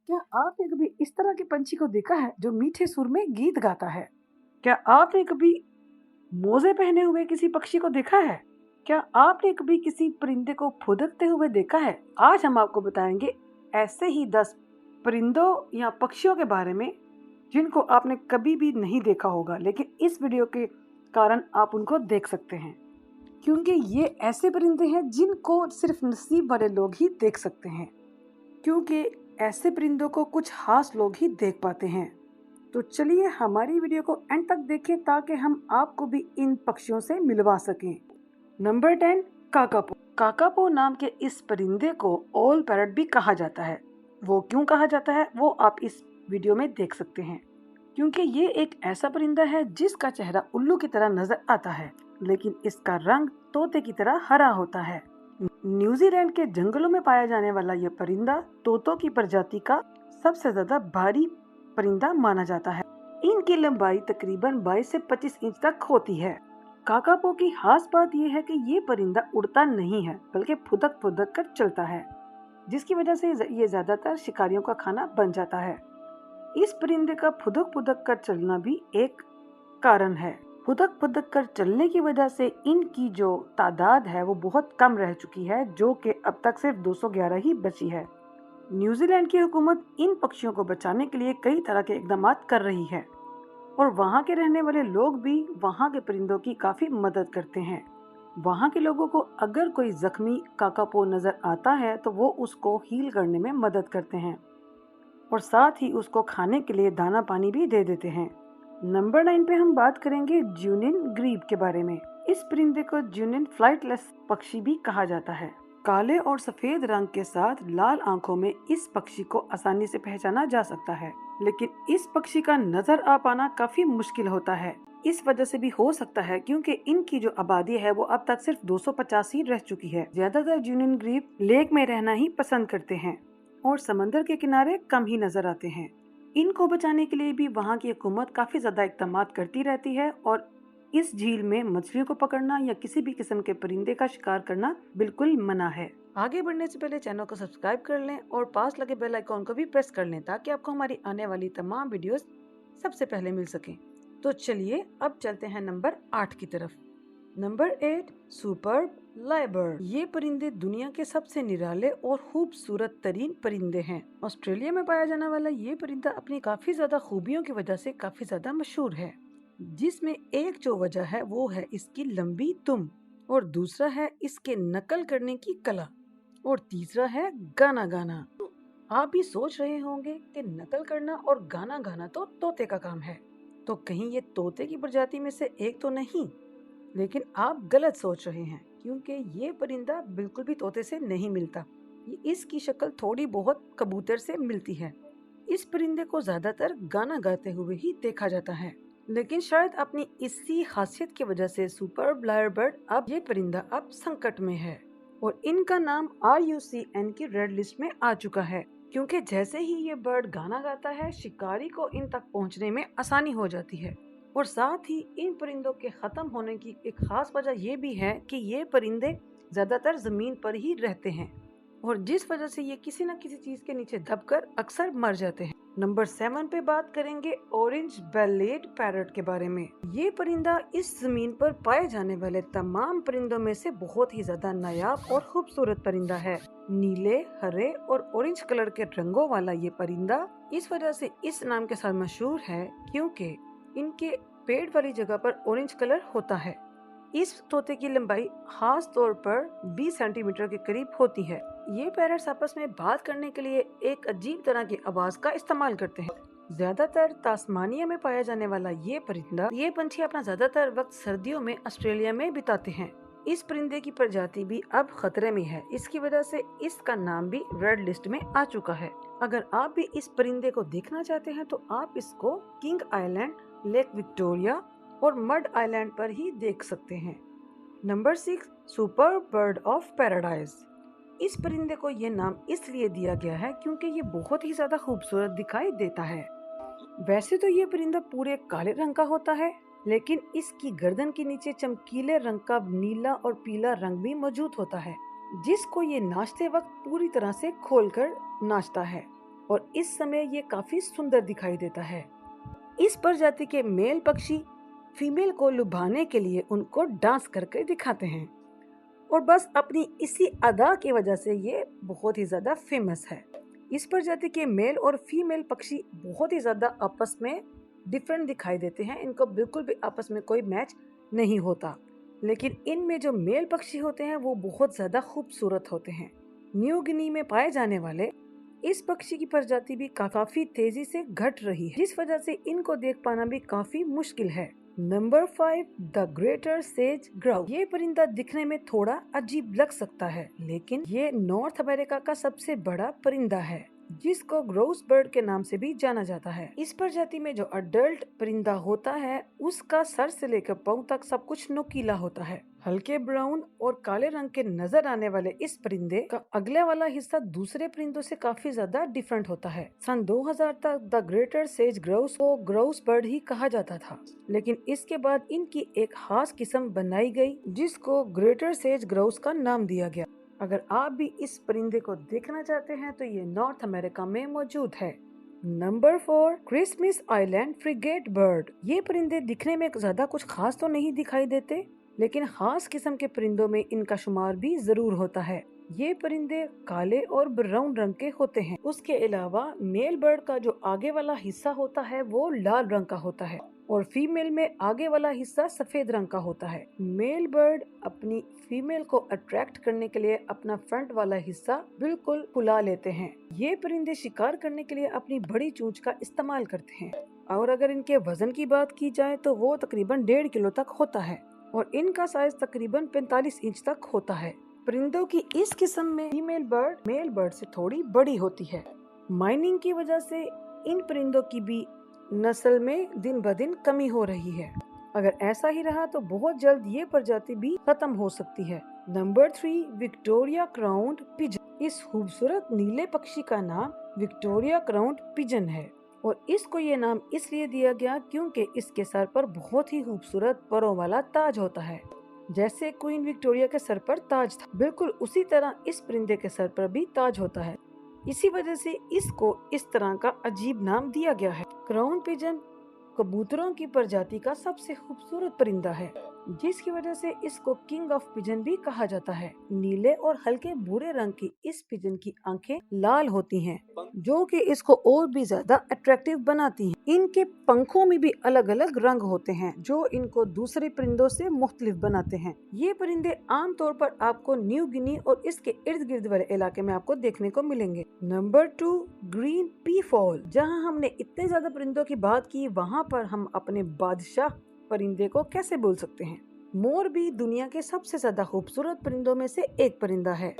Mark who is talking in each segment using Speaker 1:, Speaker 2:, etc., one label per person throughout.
Speaker 1: क्या आपने कभी इस तरह के पंछी को देखा है जो मीठे सुर में गीत गाता है? क्या आपने कभी मोजे पहने हुए किसी पक्षी को देखा है? क्या आपने कभी किसी परिंदे को फुदकते हुए देखा है? आज हम आपको बताएंगे ऐसे ही 10 परिंदों या पक्षियों के बारे में जिनको आपने कभी भी नहीं देखा होगा, लेकिन इस वीडियो के कारण आप उनको देख सकते हैं, क्योंकि ये ऐसे परिंदे हैं जिनको सिर्फ नसीब वाले लोग ही देख सकते हैं, क्योंकि ऐसे परिंदों को कुछ खास लोग ही देख पाते हैं। तो चलिए हमारी वीडियो को एंड तक देखें ताकि हम आपको भी इन पक्षियों से मिलवा सकें। Number 10, kakapo. काकापो नाम के इस परिंदे को ओल पैरट भी कहा जाता है। वो क्यों कहा जाता है वो आप इस वीडियो में देख सकते हैं, क्योंकि ये एक ऐसा परिंदा है जिसका चेहरा उल्लू की तरह नजर आता है, लेकिन इसका रंग तोते की तरह हरा होता है। न्यूजीलैंड के जंगलों में पाया जाने वाला यह परिंदा तोतों की प्रजाति का सबसे ज्यादा भारी परिंदा माना जाता है। इनकी लंबाई तकरीबन 22 से 25 इंच तक होती है। काकापो की खास बात यह है कि ये परिंदा उड़ता नहीं है, बल्कि फुदक फुदक कर चलता है, जिसकी वजह से ये ज्यादातर शिकारियों का खाना बन जाता है। इस परिंदे का फुदक फुदक कर चलना भी एक कारण है। फुदक फुदक कर चलने की वजह से इनकी जो तादाद है वो बहुत कम रह चुकी है, जो कि अब तक सिर्फ 211 ही बची है। न्यूजीलैंड की हुकूमत इन पक्षियों को बचाने के लिए कई तरह के इकदाम कर रही है, और वहाँ के रहने वाले लोग भी वहाँ के परिंदों की काफी मदद करते हैं। वहाँ के लोगों को अगर कोई जख्मी काकापो नजर आता है तो वो उसको हील करने में मदद करते हैं, और साथ ही उसको खाने के लिए दाना पानी भी दे देते हैं। नंबर 9 पे हम बात करेंगे ज्यूनिन ग्रीब के बारे में। इस परिंदे को ज्यूनिन फ्लाइटलेस पक्षी भी कहा जाता है। काले और सफेद रंग के साथ लाल आंखों में इस पक्षी को आसानी से पहचाना जा सकता है, लेकिन इस पक्षी का नजर आ पाना काफी मुश्किल होता है। इस वजह से भी हो सकता है क्योंकि इनकी जो आबादी है वो अब तक सिर्फ 250 ही रह चुकी है। ज्यादातर ज्यूनिन ग्रीब लेक में रहना ही पसंद करते हैं और समंदर के किनारे कम ही नजर आते हैं। इनको बचाने के लिए भी वहाँ की हुकूमत काफी ज्यादा इकदाम करती रहती है, और इस झील में मछलियों को पकड़ना या किसी भी किस्म के परिंदे का शिकार करना बिल्कुल मना है। आगे बढ़ने से पहले चैनल को सब्सक्राइब कर लें और पास लगे बेल आइकॉन को भी प्रेस कर लें ताकि आपको हमारी आने वाली तमाम वीडियोस सबसे पहले मिल सकें। तो चलिए अब चलते हैं नंबर 8 की तरफ। Number 8, superb lyrebird. ये परिंदे दुनिया के सबसे निराले और खूबसूरत तरीन परिंदे हैं। ऑस्ट्रेलिया में पाया जाने वाला ये परिंदा अपनी काफी ज्यादा खूबियों की वजह से काफी ज्यादा मशहूर है, जिसमें एक जो वजह है वो है इसकी लंबी दुम, और दूसरा है इसके नकल करने की कला, और तीसरा है गाना गाना। आप भी सोच रहे होंगे कि नकल करना और गाना गाना तो तोते का काम है, तो कहीं ये तोते की प्रजाति में से एक तो नहीं? लेकिन आप गलत सोच रहे हैं, क्योंकि ये परिंदा बिल्कुल भी तोते से नहीं मिलता। इसकी शक्ल थोड़ी बहुत कबूतर से मिलती है। इस परिंदे को ज्यादातर गाना गाते हुए ही देखा जाता है, लेकिन शायद अपनी इसी खासियत की वजह से सुपर्ब लायरबर्ड ये परिंदा अब संकट में है, और इनका नाम IUCN की रेड लिस्ट में आ चुका है, क्योंकि जैसे ही ये बर्ड गाना गाता है शिकारी को इन तक पहुंचने में आसानी हो जाती है। और साथ ही इन परिंदों के खत्म होने की एक खास वजह ये भी है कि ये परिंदे ज्यादातर जमीन पर ही रहते हैं, और जिस वजह से ये किसी न किसी चीज के नीचे दबकर अक्सर मर जाते हैं। नंबर 7 पे बात करेंगे ऑरेंज बेलेट पैरट के बारे में। ये परिंदा इस जमीन पर पाए जाने वाले तमाम परिंदों में से बहुत ही ज्यादा नायाब और खूबसूरत परिंदा है। नीले, हरे और ऑरेंज कलर के रंगों वाला ये परिंदा इस वजह से इस नाम के साथ मशहूर है क्योंकि इनके पेट वाली जगह पर ऑरेंज कलर होता है। इस तोते की लंबाई खास तौर पर 20 सेंटीमीटर के करीब होती है। ये पैरट्स आपस में बात करने के लिए एक अजीब तरह की आवाज का इस्तेमाल करते हैं। ज्यादातर तास्मानिया में पाया जाने वाला ये पंछी अपना ज्यादातर वक्त सर्दियों में ऑस्ट्रेलिया में बिताते हैं। इस परिंदे की प्रजाति भी अब खतरे में है, इसकी वजह से इसका नाम भी रेड लिस्ट में आ चुका है। अगर आप भी इस परिंदे को देखना चाहते हैं तो आप इसको किंग आइलैंड, लेक विक्टोरिया और मड आइलैंड पर ही देख सकते हैं। Number 6, super bird of paradise. इस परिंदे को ये नाम इसलिए दिया गया है क्योंकि ये बहुत ही ज्यादा खूबसूरत दिखाई देता है। वैसे तो ये परिंदा पूरे काले रंग का होता है, लेकिन इसकी गर्दन के नीचे चमकीले रंग का नीला और पीला रंग भी मौजूद होता है, जिसको ये नाचते वक्त पूरी तरह से खोलकर नाचता है। और इस समय ये काफी सुंदर दिखाई देता है। इस प्रजाति के मेल पक्षी फीमेल को लुभाने के लिए उनको डांस करके दिखाते हैं और बस अपनी इसी अदा की वजह से ये बहुत ही ज्यादा फेमस है। इस प्रजाति के मेल और फीमेल पक्षी बहुत ही ज्यादा आपस में डिफरेंट दिखाई देते हैं। इनको बिल्कुल भी आपस में कोई मैच नहीं होता, लेकिन इनमें जो मेल पक्षी होते हैं वो बहुत ज्यादा खूबसूरत होते हैं। न्यू गिनी में पाए जाने वाले इस पक्षी की प्रजाति भी काफी तेजी से घट रही है, जिस वजह से इनको देख पाना भी काफी मुश्किल है। Number 5, the greater sage grouse. ये परिंदा दिखने में थोड़ा अजीब लग सकता है, लेकिन ये नॉर्थ अमेरिका का सबसे बड़ा परिंदा है, जिसको ग्राउस बर्ड के नाम से भी जाना जाता है। इस प्रजाति में जो अडल्ट परिंदा होता है उसका सर से लेकर पांव तक सब कुछ नुकीला होता है। हल्के ब्राउन और काले रंग के नजर आने वाले इस परिंदे का अगले वाला हिस्सा दूसरे परिंदों से काफी ज्यादा डिफरेंट होता है। सन 2000 तक द ग्रेटर सेज ग्राउस को ग्राउस बर्ड ही कहा जाता था, लेकिन इसके बाद इनकी एक खास किस्म बनाई गई जिसको ग्रेटर सेज ग्राउस का नाम दिया गया। अगर आप भी इस परिंदे को देखना चाहते हैं तो ये नॉर्थ अमेरिका में मौजूद है। Number 4, Christmas island frigate bird. ये परिंदे दिखने में ज्यादा कुछ खास तो नहीं दिखाई देते, लेकिन खास किस्म के परिंदों में इनका शुमार भी जरूर होता है। ये परिंदे काले और ब्राउन रंग के होते हैं। उसके अलावा मेल बर्ड का जो आगे वाला हिस्सा होता है वो लाल रंग का होता है और फीमेल में आगे वाला हिस्सा सफेद रंग का होता है। मेल बर्ड अपनी फीमेल को अट्रैक्ट करने के लिए अपना फ्रंट वाला हिस्सा बिल्कुल फुला लेते हैं। ये परिंदे शिकार करने के लिए अपनी बड़ी चोंच का इस्तेमाल करते हैं और अगर इनके वजन की बात की जाए तो वो तकरीबन 1.5 किलो तक होता है और इनका साइज तकरीबन 45 इंच तक होता है। परिंदों की इस किस्म में फीमेल बर्ड मेल बर्ड से थोड़ी बड़ी होती है। माइनिंग की वजह से इन परिंदों की भी नस्ल में दिन ब दिन कमी हो रही है। अगर ऐसा ही रहा तो बहुत जल्द ये प्रजाति भी खत्म हो सकती है। Number 3, Victoria crowned pigeon. इस खूबसूरत नीले पक्षी का नाम विक्टोरिया क्राउन्ड पिजन है और इसको ये नाम इसलिए दिया गया क्योंकि इसके सर पर बहुत ही खूबसूरत परों वाला ताज होता है। जैसे क्वीन विक्टोरिया के सर पर ताज था, बिल्कुल उसी तरह इस परिंदे के सर पर भी ताज होता है। इसी वजह से इसको इस तरह का अजीब नाम दिया गया है। क्राउन पिजन कबूतरों की प्रजाति का सबसे खूबसूरत परिंदा है, जिसकी वजह से इसको किंग ऑफ पिजन भी कहा जाता है। नीले और हल्के भूरे रंग की इस पिजन की आंखें लाल होती हैं, जो कि इसको और भी ज्यादा अट्रैक्टिव बनाती हैं। इनके पंखों में भी अलग अलग रंग होते हैं, जो इनको दूसरे परिंदों से मुख्तलिफ बनाते हैं। ये परिंदे आमतौर पर आपको न्यू गिनी और इसके इर्द गिर्द वाले इलाके में आपको देखने को मिलेंगे। Number 2, green pea fall. जहाँ हमने इतने ज्यादा परिंदों की बात की, वहाँ पर हम अपने बादशाह परिंदे को कैसे भूल सकते हैं। मोर भी दुनिया के सबसे ज्यादा खूबसूरत परिंदों में से एक परिंदा है।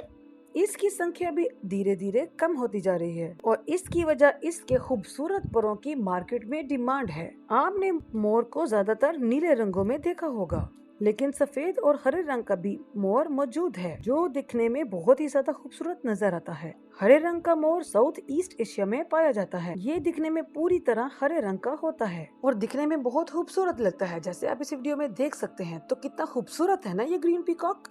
Speaker 1: इसकी संख्या भी धीरे धीरे कम होती जा रही है और इसकी वजह इसके खूबसूरत परों की मार्केट में डिमांड है। आपने मोर को ज्यादातर नीले रंगों में देखा होगा, लेकिन सफेद और हरे रंग का भी मोर मौजूद है, जो दिखने में बहुत ही ज्यादा खूबसूरत नजर आता है। हरे रंग का मोर साउथ ईस्ट एशिया में पाया जाता है। ये दिखने में पूरी तरह हरे रंग का होता है और दिखने में बहुत खूबसूरत लगता है, जैसे आप इस वीडियो में देख सकते हैं। तो कितना खूबसूरत है ना ये ग्रीन पीकॉक।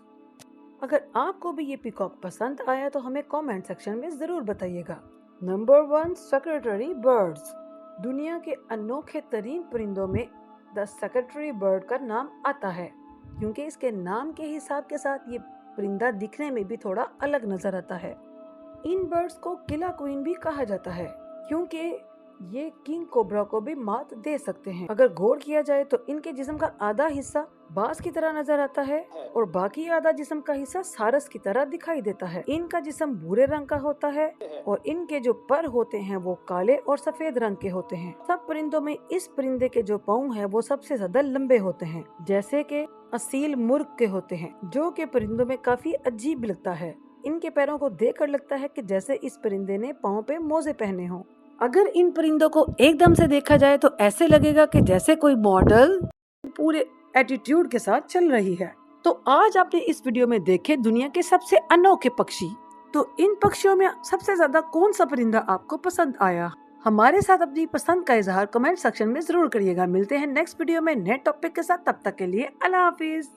Speaker 1: अगर आपको भी ये पीकॉक पसंद आया तो हमें कमेंट सेक्शन में जरूर बताइएगा। Number 1, secretary birds. दुनिया के अनोखे तरीन परिंदों में द सेक्रेटरी बर्ड का नाम आता है, क्योंकि इसके नाम के हिसाब के साथ ये परिंदा दिखने में भी थोड़ा अलग नजर आता है। इन बर्ड्स को किला क्वीन भी कहा जाता है, क्योंकि ये किंग कोबरा को भी मात दे सकते हैं। अगर गौर किया जाए तो इनके जिस्म का आधा हिस्सा बाज की तरह नजर आता है और बाकी आधा जिस्म का हिस्सा सारस की तरह दिखाई देता है। इनका जिस्म भूरे रंग का होता है और इनके जो पर होते हैं वो काले और सफेद रंग के होते हैं। सब परिंदों में इस परिंदे के जो पाँव है वो सबसे ज्यादा लंबे होते हैं, जैसे कि असील मुर्ग के होते हैं, जो कि परिंदों में काफी अजीब लगता है। इनके पैरों को देखकर लगता है कि जैसे इस परिंदे ने पाँव पे मोजे पहने हों। अगर इन परिंदों को एकदम से देखा जाए तो ऐसे लगेगा कि जैसे कोई मॉडल पूरे एटीट्यूड के साथ चल रही है। तो आज आपने इस वीडियो में देखे दुनिया के सबसे अनोखे पक्षी। तो इन पक्षियों में सबसे ज्यादा कौन सा परिंदा आपको पसंद आया? हमारे साथ अपनी पसंद का इजहार कमेंट सेक्शन में जरूर करिएगा। मिलते हैं नेक्स्ट वीडियो में नए टॉपिक के साथ, तब तक के लिए अल्लाह हाफिज।